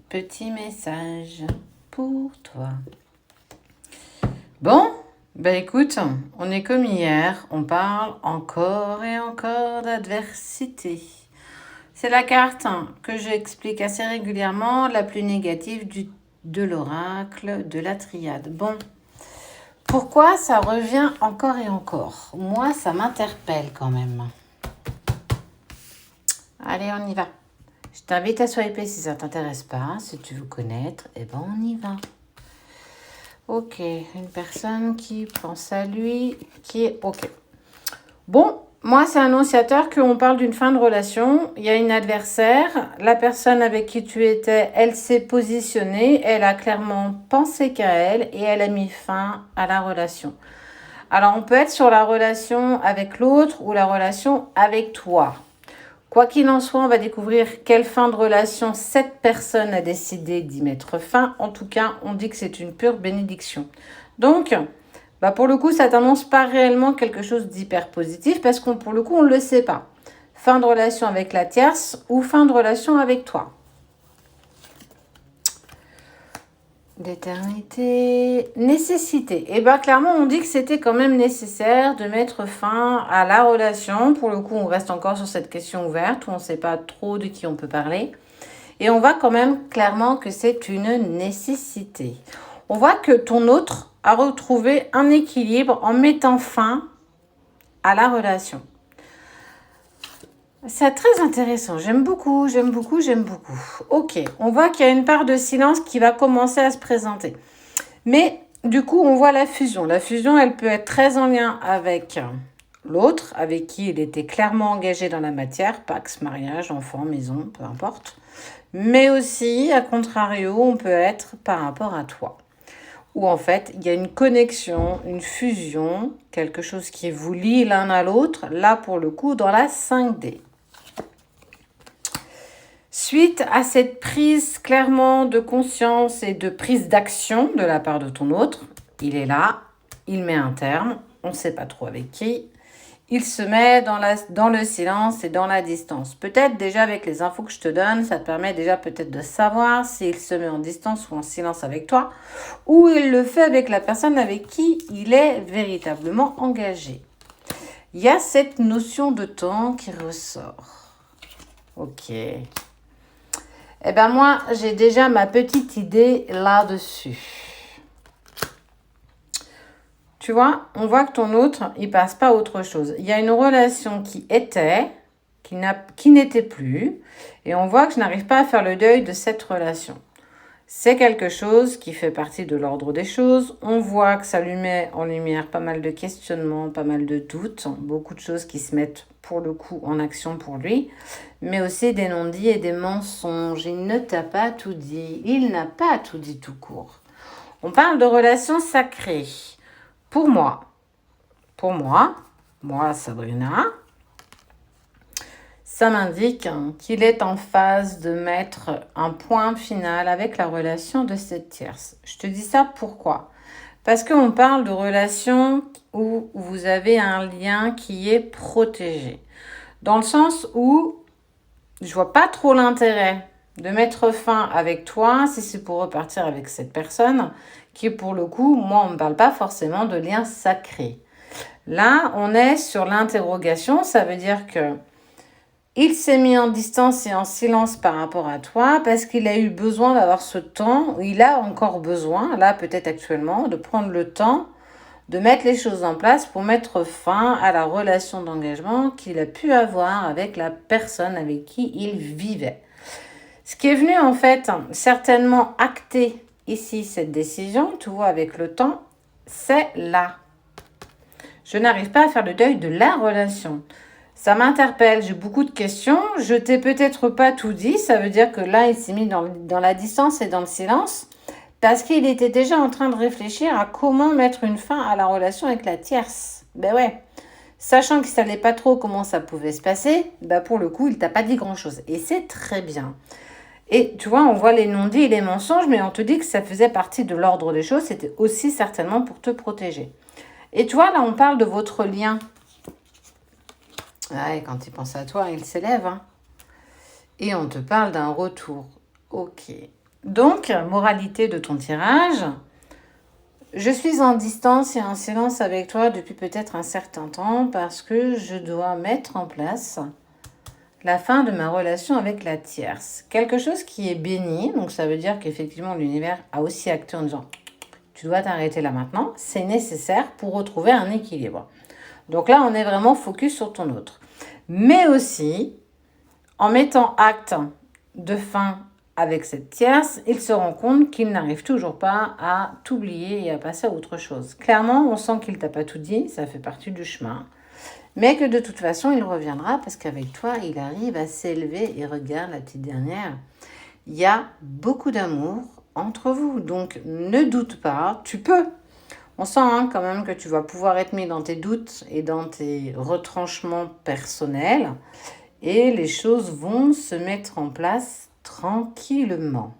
petit message pour toi. Bon, ben écoute, on est comme hier, on parle encore et encore d'adversité. C'est la carte que j'explique assez régulièrement, la plus négative de l'oracle de la triade. Bon, pourquoi ça revient encore et encore? Moi, ça m'interpelle quand même. Allez, on y va. Je t'invite à swiper si ça t'intéresse pas. Si tu veux connaître, eh ben on y va. Ok, une personne qui pense à lui, qui est ok. Bon, moi c'est annonciateur qu'on parle d'une fin de relation. Il y a une adversaire. La personne avec qui tu étais, elle s'est positionnée. Elle a clairement pensé qu'à elle et elle a mis fin à la relation. Alors on peut être sur la relation avec l'autre ou la relation avec toi. Quoi qu'il en soit, on va découvrir quelle fin de relation cette personne a décidé d'y mettre fin. En tout cas, on dit que c'est une pure bénédiction. Donc, pour le coup, ça t'annonce pas réellement quelque chose d'hyper positif parce qu'on, pour le coup, on ne le sait pas. Fin de relation avec la tierce ou fin de relation avec toi. D'éternité, nécessité. Et clairement, on dit que c'était quand même nécessaire de mettre fin à la relation. Pour le coup, on reste encore sur cette question ouverte où on ne sait pas trop de qui on peut parler. Et on voit quand même clairement que c'est une nécessité. On voit que ton autre a retrouvé un équilibre en mettant fin à la relation. C'est très intéressant. J'aime beaucoup, j'aime beaucoup, j'aime beaucoup. Ok, on voit qu'il y a une part de silence qui va commencer à se présenter. Mais du coup, on voit la fusion. La fusion, elle peut être très en lien avec l'autre, avec qui il était clairement engagé dans la matière, pax, mariage, enfant, maison, peu importe. Mais aussi, à contrario, on peut être par rapport à toi. Où en fait, il y a une connexion, une fusion, quelque chose qui vous lie l'un à l'autre, là pour le coup, dans la 5D. Suite à cette prise clairement de conscience et de prise d'action de la part de ton autre, il est là, il met un terme, on ne sait pas trop avec qui, il se met dans le silence et dans la distance. Peut-être déjà avec les infos que je te donne, ça te permet déjà peut-être de savoir s'il se met en distance ou en silence avec toi, ou il le fait avec la personne avec qui il est véritablement engagé. Il y a cette notion de temps qui ressort. Ok. Eh bien, moi, j'ai déjà ma petite idée là-dessus. Tu vois, on voit que ton autre, il passe pas à autre chose. Il y a une relation qui était, qui n'était plus, et on voit que je n'arrive pas à faire le deuil de cette relation. C'est quelque chose qui fait partie de l'ordre des choses. On voit que ça lui met en lumière pas mal de questionnements, pas mal de doutes, beaucoup de choses qui se mettent pour le coup en action pour lui, mais aussi des non-dits et des mensonges. Il ne t'a pas tout dit, il n'a pas tout dit tout court. On parle de relations sacrées. Pour moi, Sabrina, ça m'indique qu'il est en phase de mettre un point final avec la relation de cette tierce. Je te dis ça pourquoi? Parce qu'on parle de relation où vous avez un lien qui est protégé. Dans le sens où je vois pas trop l'intérêt de mettre fin avec toi si c'est pour repartir avec cette personne qui, pour le coup, moi, on ne me parle pas forcément de lien sacré. Là, on est sur l'interrogation, ça veut dire que il s'est mis en distance et en silence par rapport à toi parce qu'il a eu besoin d'avoir ce temps, ou il a encore besoin, là peut-être actuellement, de prendre le temps de mettre les choses en place pour mettre fin à la relation d'engagement qu'il a pu avoir avec la personne avec qui il vivait. Ce qui est venu en fait certainement acter ici cette décision, tu vois, avec le temps, c'est là. Je n'arrive pas à faire le deuil de la relation. Ça m'interpelle, j'ai beaucoup de questions. Je t'ai peut-être pas tout dit, ça veut dire que là, il s'est mis dans la distance et dans le silence parce qu'il était déjà en train de réfléchir à comment mettre une fin à la relation avec la tierce. Ben ouais, sachant qu'il ne savait pas trop comment ça pouvait se passer, pour le coup, il t'a pas dit grand-chose. Et c'est très bien. Et tu vois, on voit les non-dits et les mensonges, mais on te dit que ça faisait partie de l'ordre des choses. C'était aussi certainement pour te protéger. Et tu vois, là, on parle de votre lien. Ouais, quand il pense à toi, il s'élève. Et on te parle d'un retour. Ok. Donc, moralité de ton tirage, je suis en distance et en silence avec toi depuis peut-être un certain temps parce que je dois mettre en place la fin de ma relation avec la tierce. Quelque chose qui est béni, donc ça veut dire qu'effectivement l'univers a aussi acté en disant tu dois t'arrêter là maintenant, c'est nécessaire pour retrouver un équilibre. Donc là, on est vraiment focus sur ton autre. Mais aussi, en mettant acte de fin avec cette tierce, il se rend compte qu'il n'arrive toujours pas à t'oublier et à passer à autre chose. Clairement, on sent qu'il t'a pas tout dit, ça fait partie du chemin. Mais que de toute façon, il reviendra parce qu'avec toi, il arrive à s'élever. Et regarde la petite dernière, il y a beaucoup d'amour entre vous. Donc, ne doute pas, tu peux. On sent quand même que tu vas pouvoir être mis dans tes doutes et dans tes retranchements personnels. Et les choses vont se mettre en place tranquillement.